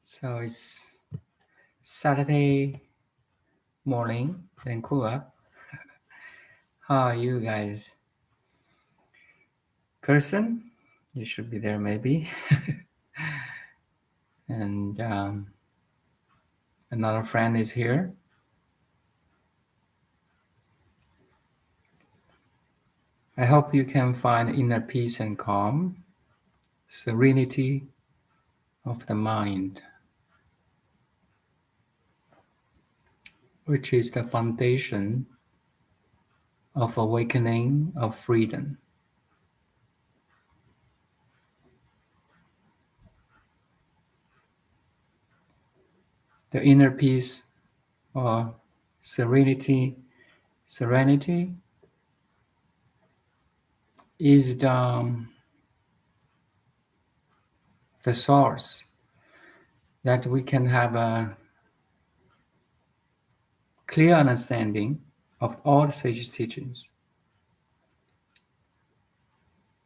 So it's Saturday morning, Vancouver. How are you guys? Kirsten, you should be there maybe. And another friend is here. I hope you can find inner peace and calm, serenity of the mind, which is the foundation of awakening of freedom. The inner peace or serenity is the source that we can have a clear understanding of all sage teachings.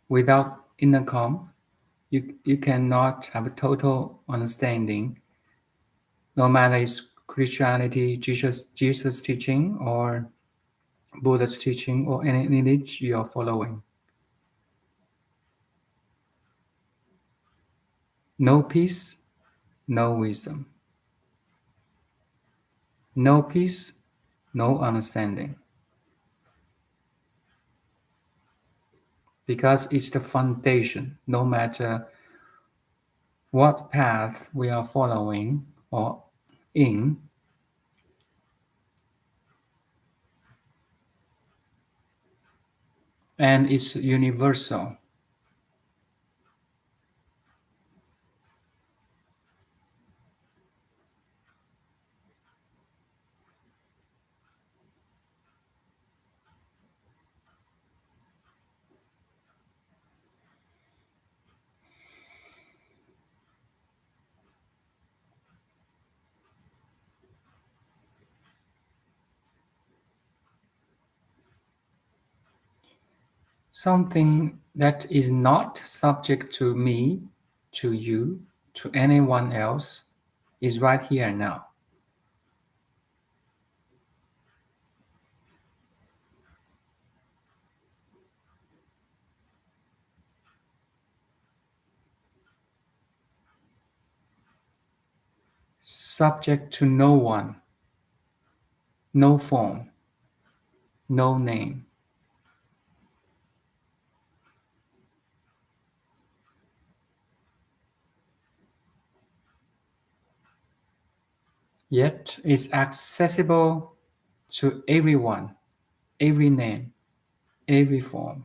Without inner calm, you cannot have a total understanding, no matter it's Christianity, Jesus teaching, or Buddha's teaching, or any lineage you are following. No peace, no wisdom. No peace, no understanding. Because it's the foundation, no matter what path we are following or in, and it's universal. Something that is not subject to me, to you, to anyone else is right here now. Subject to no one, no form, no name. Yet is accessible to everyone, every name, every form.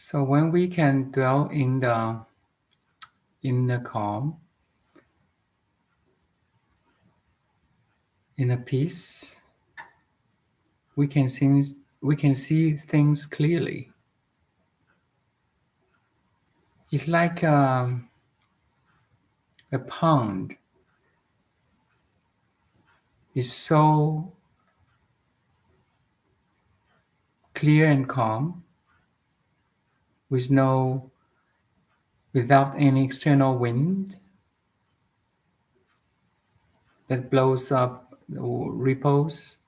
So when we can dwell in the calm, in a peace, we can see things clearly. It's like a pond is so clear and calm with no without any external wind that blows up or ripples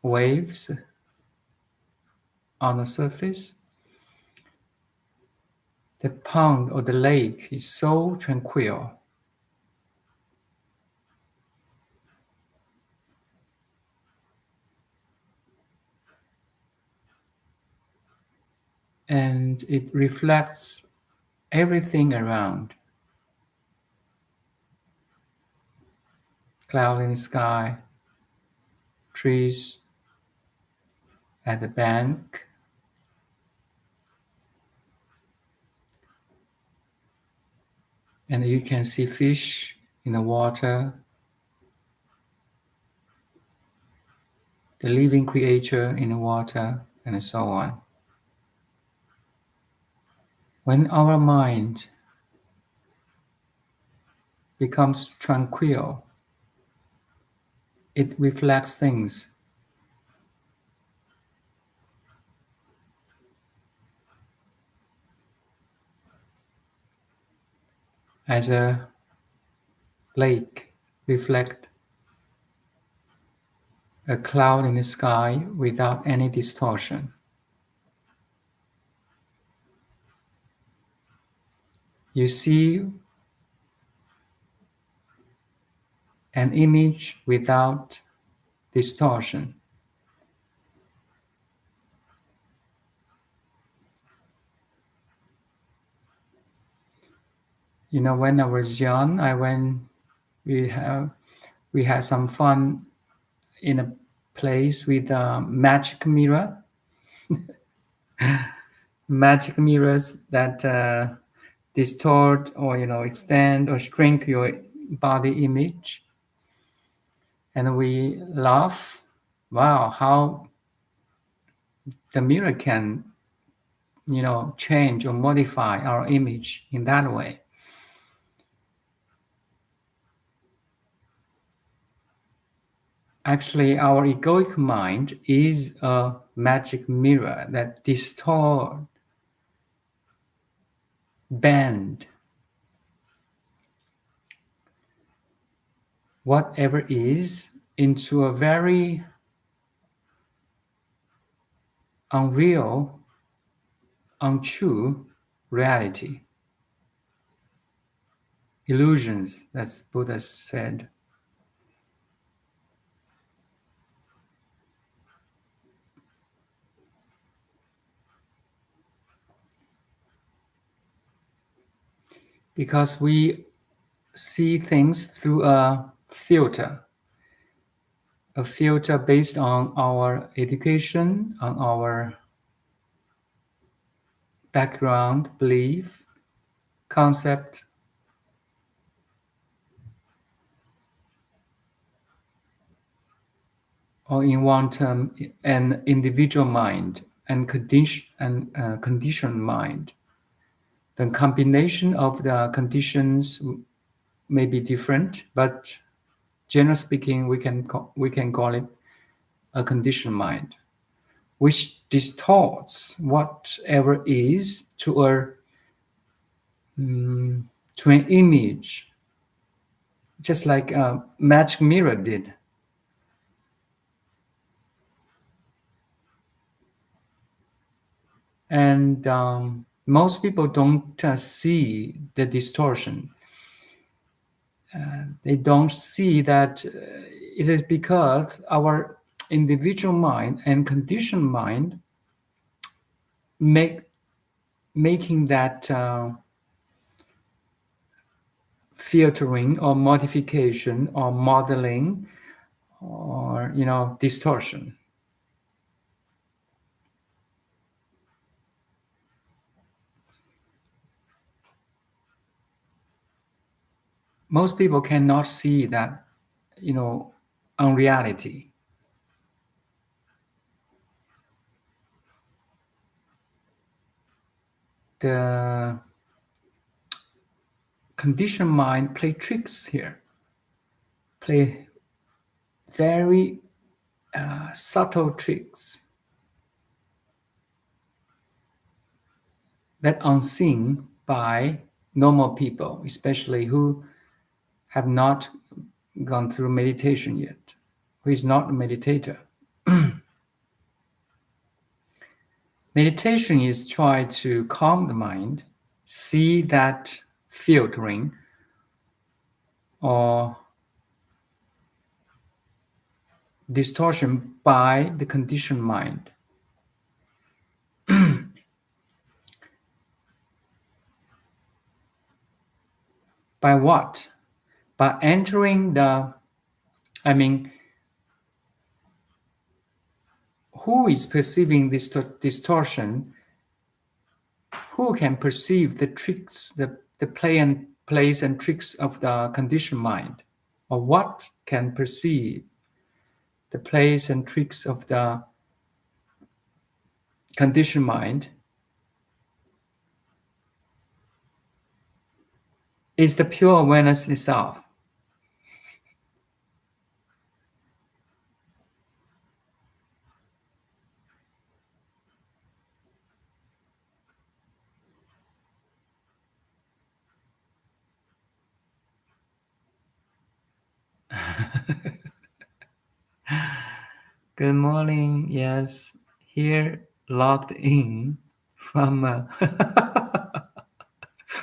waves on the surface. The pond or the lake is so tranquil. And it reflects everything around. Cloud in the sky, trees at the bank, and you can see fish in the water, the living creature in the water, and so on. When our mind becomes tranquil, it reflects things as a lake reflect a cloud in the sky without any distortion. You see an image without distortion. You know, when I was young, we have we had some fun in a place with a magic mirrors that distort or extend or shrink your body image, and we laugh. Wow, how the mirror can change or modify our image in that way. Actually, our egoic mind is a magic mirror that distort, bend whatever is into a very unreal, untrue reality. Illusions, that's Buddha said. Because we see things through a filter based on our education, on our background, belief, concept, or in one term, an individual mind and conditioned mind. The combination of the conditions may be different, but generally speaking, we can call it a conditioned mind, which distorts whatever is to an image, just like a magic mirror did. And most people don't see the distortion. They don't see that it is because our individual mind and conditioned mind making that filtering or modification or modeling or distortion. most people cannot see that, unreality. The conditioned mind play tricks here, play very subtle tricks that unseen by normal people, especially who have not gone through meditation yet, who is not a meditator. Meditation is try to calm the mind, see that filtering or distortion by the conditioned mind. By what? By entering who is perceiving this distortion? Who can perceive the tricks, the plays and tricks of the conditioned mind? Or what can perceive the plays and tricks of the conditioned mind? Is the pure awareness itself. Good morning. Yes, here logged in from a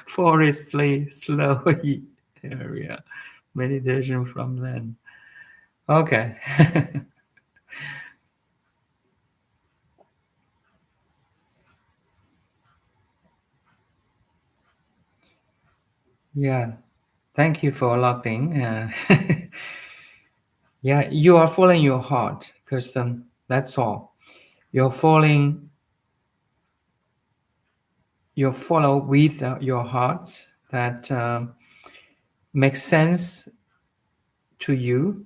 forestly snowy area. Meditation from land. Okay. Yeah. Thank you for logged in. Yeah, you are following your heart because that's all. You're following. You follow with your heart that makes sense to you.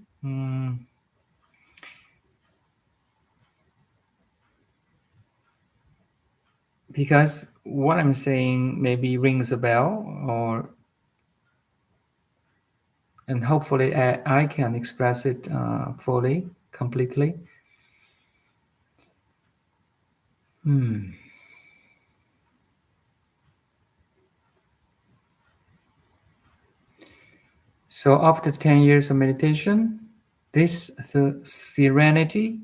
Because what I'm saying maybe rings a bell, and hopefully I can express it fully, completely. So after 10 years of meditation, the serenity,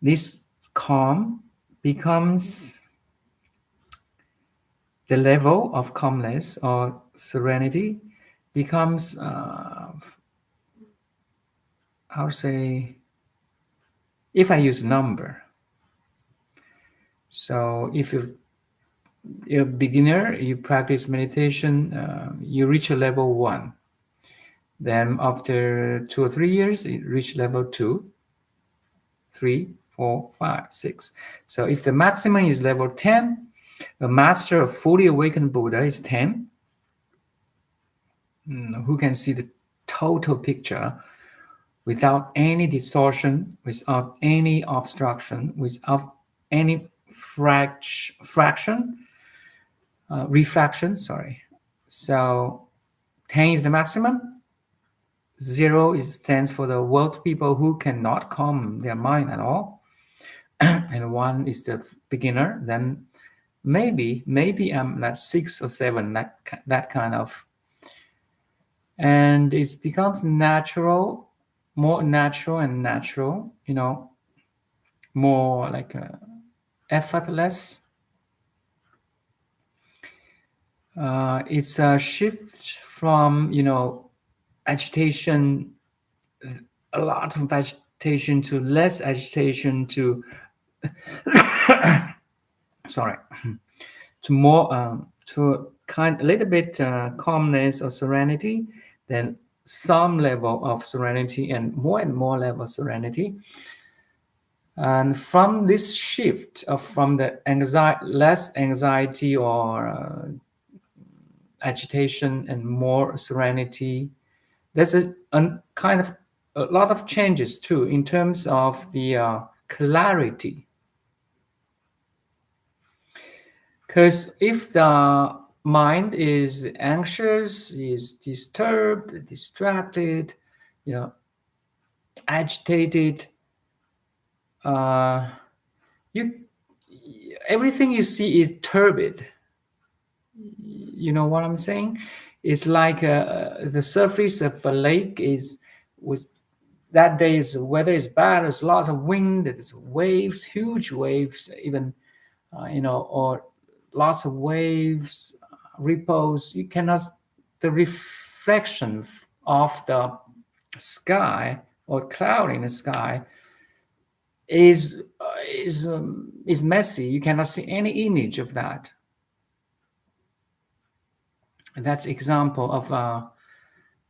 this calm becomes the level of calmness or serenity becomes, how to say, if I use number. So if you're a beginner, you practice meditation, you reach a level 1. Then after 2 or 3 years, you reach level 2, 3, 4, 5, 6. So if the maximum is level 10, a master of fully awakened Buddha is 10, who can see the total picture without any distortion, without any obstruction, without any refraction. So 10 is the maximum. 0 stands for the world people who cannot calm their mind at all. And 1 is the beginner. Then maybe I'm like 6 or 7, that kind of. And it becomes natural, more natural and natural, more like effortless. It's a shift from, agitation, a lot of agitation to less agitation to, to more, to a little bit calmness or serenity, then some level of serenity and more level of serenity. And from this shift from the less anxiety or agitation and more serenity. There's a kind of a lot of changes too in terms of the clarity. Because if the mind is anxious, is disturbed, distracted, you know, agitated, uh, you everything you see is turbid. You know what I'm saying? It's like the surface of a lake is with that day is weather is bad. There's lots of wind. There's waves, huge waves, even or lots of waves, ripples. You cannot the reflection of the sky or cloud in the sky is is messy. You cannot see any image of that. And that's example of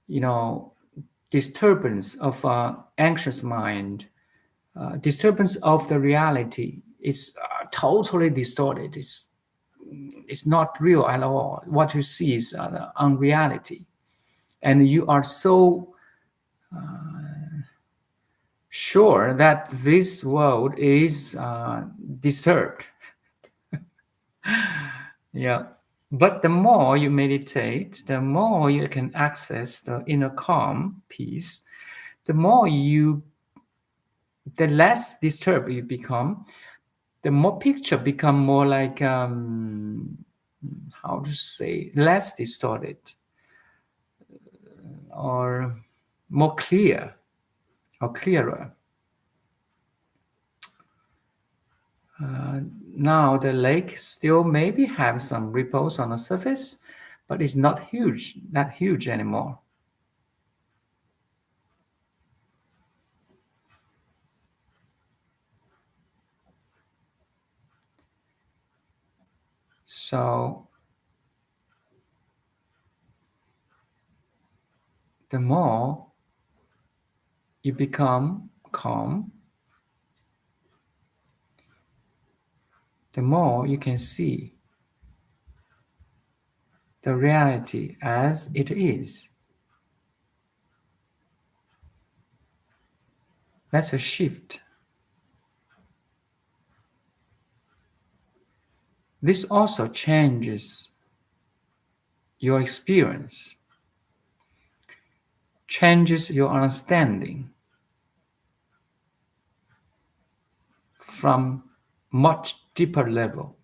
you know disturbance of anxious mind, disturbance of the reality. It's totally distorted. It's not real at all. What you see is unreality, and you are so sure that this world is disturbed. Yeah. But the more you meditate, the more you can access the inner calm, peace, the more you, the less disturbed you become, the more picture become more like, how to say, less distorted or more clear or clearer. Now the lake still maybe have some ripples on the surface, but it's not huge anymore. So the more you become calm, the more you can see the reality as it is. That's a shift. This also changes your experience, changes your understanding from much deeper level.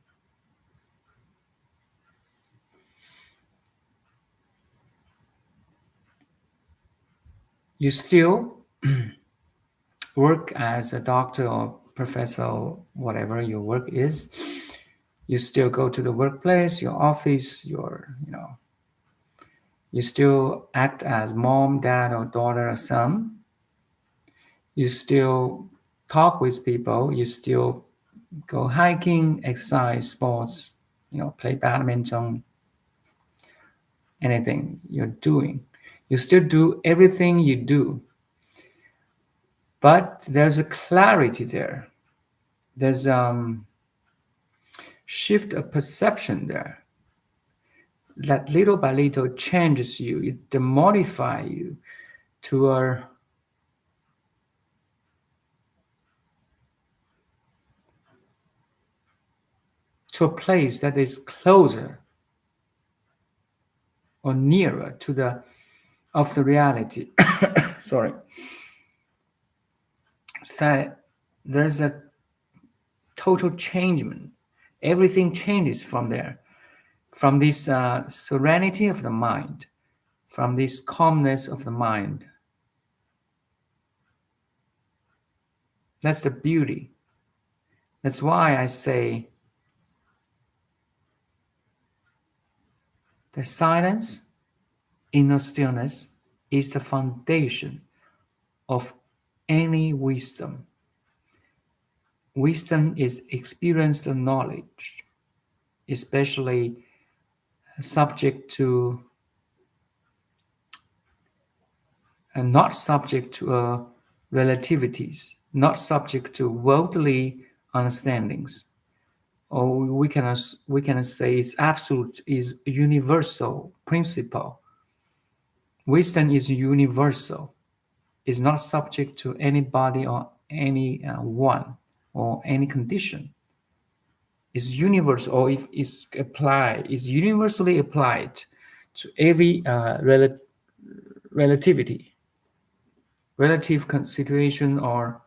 You still work as a doctor or professor, whatever your work is. You still go to the workplace, your office, you still act as mom, dad, or daughter, or son. You still talk with people. You still go hiking, exercise, sports, play badminton, anything you're doing. You still do everything you do. But there's a clarity there. There's shift of perception there. That little by little changes you, it demodify you to a place that is closer or nearer to the reality. Sorry. So there's a total changement. Everything changes from there, from this serenity of the mind, from this calmness of the mind. That's the beauty. That's why I say the silence, inner stillness is the foundation of any wisdom. Wisdom is experienced knowledge, especially subject to and not subject to relativities, not subject to worldly understandings. or we can say is absolute, is universal principle. Wisdom is universal, is not subject to anybody or any one or any condition. Is universal, or if is applied, is universally applied to every relativity, relative situation, or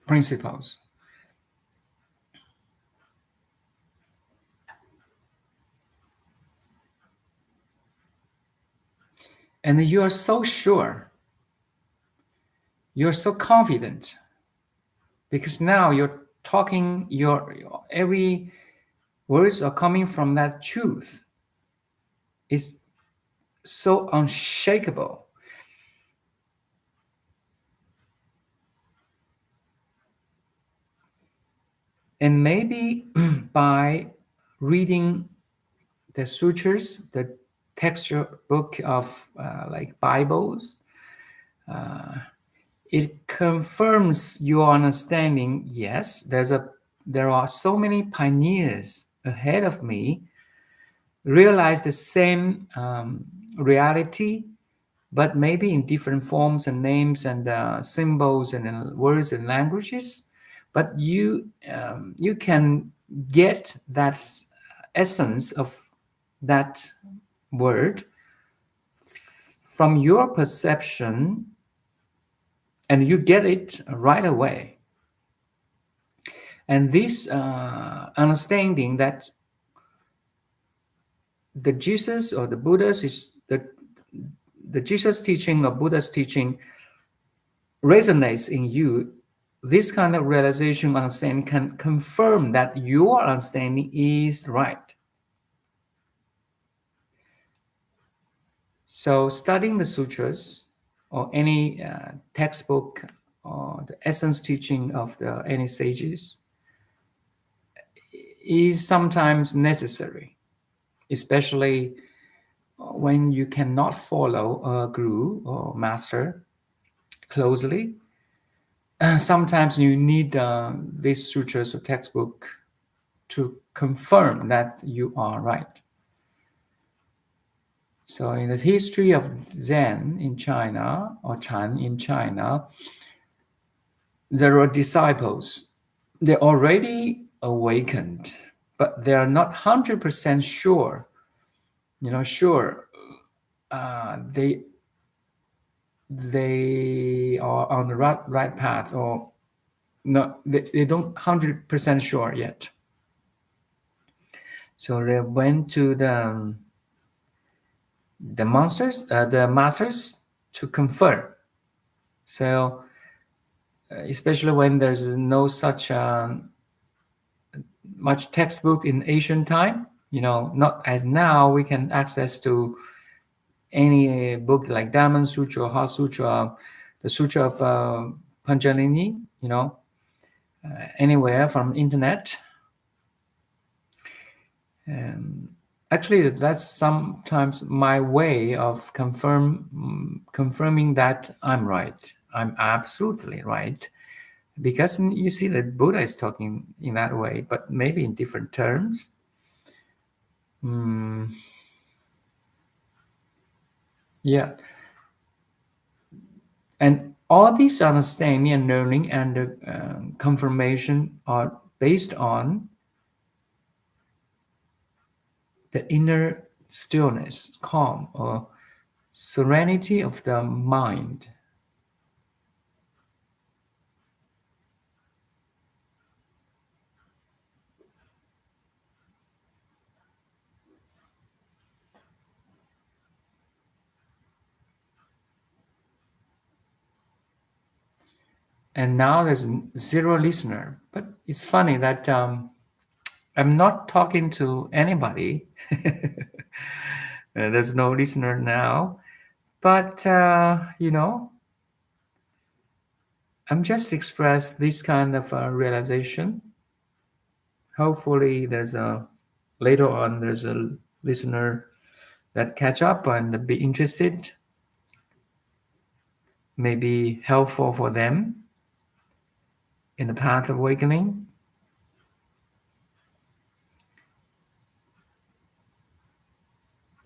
principles. And you are so sure, you're so confident, because now you're talking, your every words are coming from that truth. It's so unshakable. And maybe by reading the sutras, the texture book of like Bibles, it confirms your understanding. Yes, there are so many pioneers ahead of me realize the same reality, but maybe in different forms and names and symbols and words and languages. But you can get that essence of that word from your perception, and you get it right away. And this understanding that the Jesus or the Buddha's is the Jesus teaching or Buddha's teaching resonates in you, this kind of realization, understanding can confirm that your understanding is right. So studying the sutras or any textbook or the essence teaching of any sages is sometimes necessary, especially when you cannot follow a guru or master closely. Sometimes you need these sutras or textbook to confirm that you are right. So in the history of Zen in China, or Chan in China, there are disciples. They're already awakened, but they are not 100% sure. Sure, they are on the right path, or not. They don't 100% sure yet. So they went to the masters to confirm. So especially when there's no such much textbook in ancient time, not as now we can access to any book like Diamond Sutra, Heart Sutra, the Sutra of Panjalini, anywhere from internet. Actually, that's sometimes my way of confirming that I'm right. I'm absolutely right. Because you see that Buddha is talking in that way, but maybe in different terms. Yeah. And all these understanding and learning and confirmation are based on the inner stillness, calm, or serenity of the mind. And now there's zero listener. But it's funny that I'm not talking to anybody. There's no listener now. But, I'm just express this kind of realization. Hopefully, later on there's a listener that catch up and be interested. may be helpful for them in the path of awakening.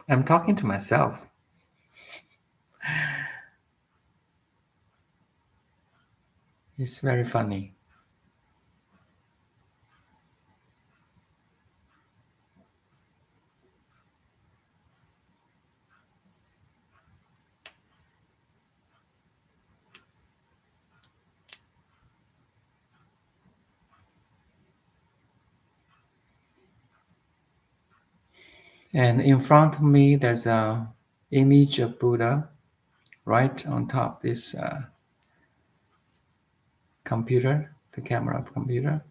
I'm talking to myself. It's very funny. And in front of me, there's a image of Buddha right on top this computer, the camera of computer.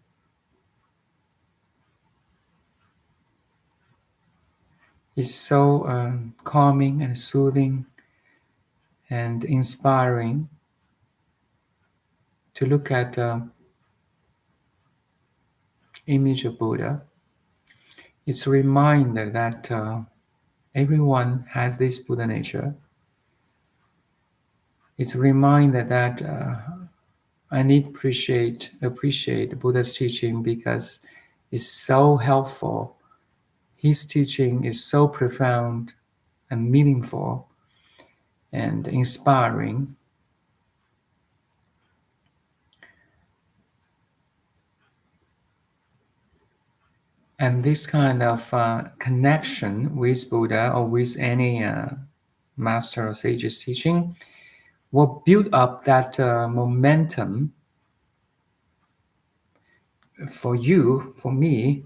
It's so calming and soothing and inspiring to look at the image of Buddha. It's a reminder that everyone has this Buddha nature. It's a reminder that I need to appreciate Buddha's teaching because it's so helpful. His teaching is so profound and meaningful and inspiring. And this kind of connection with Buddha or with any master or sage's teaching will build up that momentum for you, for me,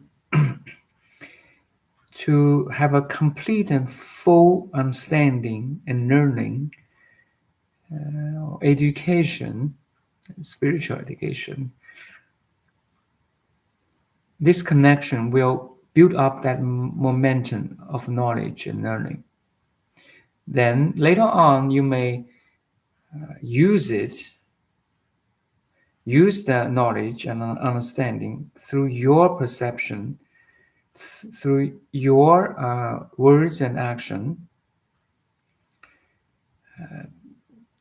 to have a complete and full understanding and learning, education, spiritual education. This connection will build up that momentum of knowledge and learning. Then later on, you may use the knowledge and understanding through your perception, through your words and action,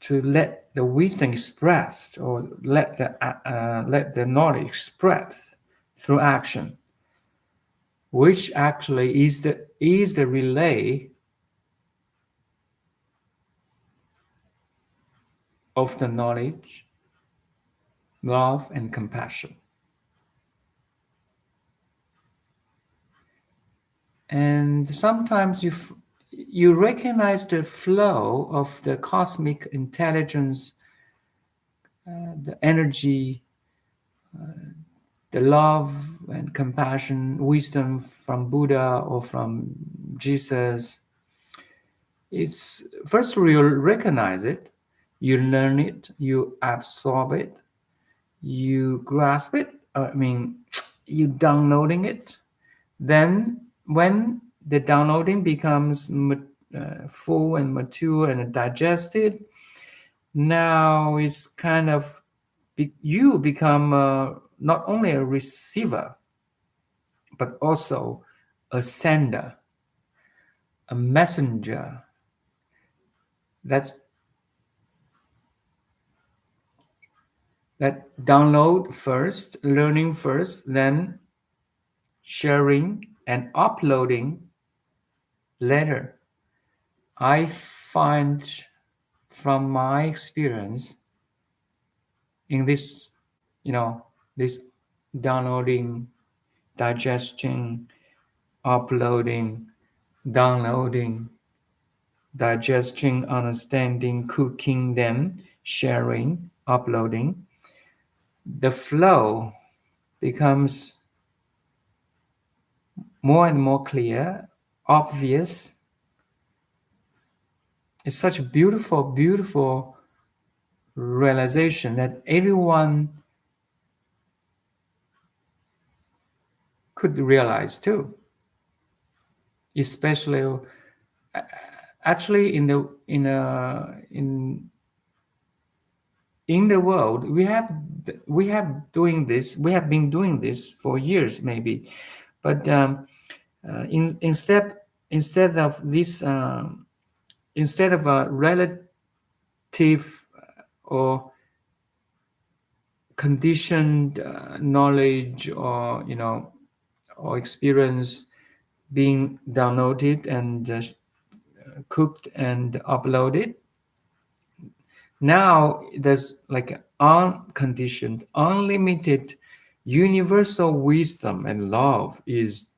to let the wisdom expressed or let the knowledge spread through action, which actually is the relay of the knowledge, love, and compassion. And sometimes you recognize the flow of the cosmic intelligence, the energy, the love and compassion, wisdom from Buddha or from Jesus. It's first you recognize it, you learn it, you absorb it, you grasp it. You downloading it. Then when the downloading becomes full and mature and digested, now it's kind of you become not only a receiver, but also a sender, a messenger. That download first, learning first, then sharing and uploading later. I find from my experience in this, this downloading, digesting, uploading, downloading, digesting, understanding, cooking, then sharing, uploading, the flow becomes more and more clear, obvious. It's such a beautiful, beautiful realization that everyone could realize too. Especially, actually, in the world, we have been doing this for years, maybe, but instead of this, instead of a relative or conditioned knowledge, or or experience being downloaded and cooked and uploaded. Now there's like unconditioned, unlimited, universal wisdom and love is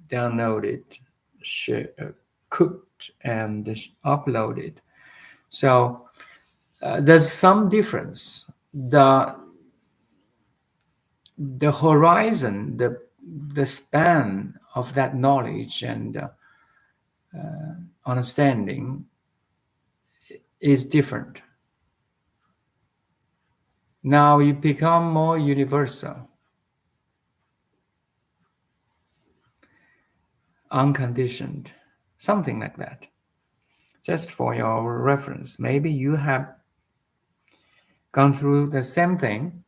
downloaded, cooked, and uploaded. So there's some difference. The horizon, the span of that knowledge and understanding is different. Now you become more universal, unconditioned, something like that. Just for your reference, maybe you have gone through the same thing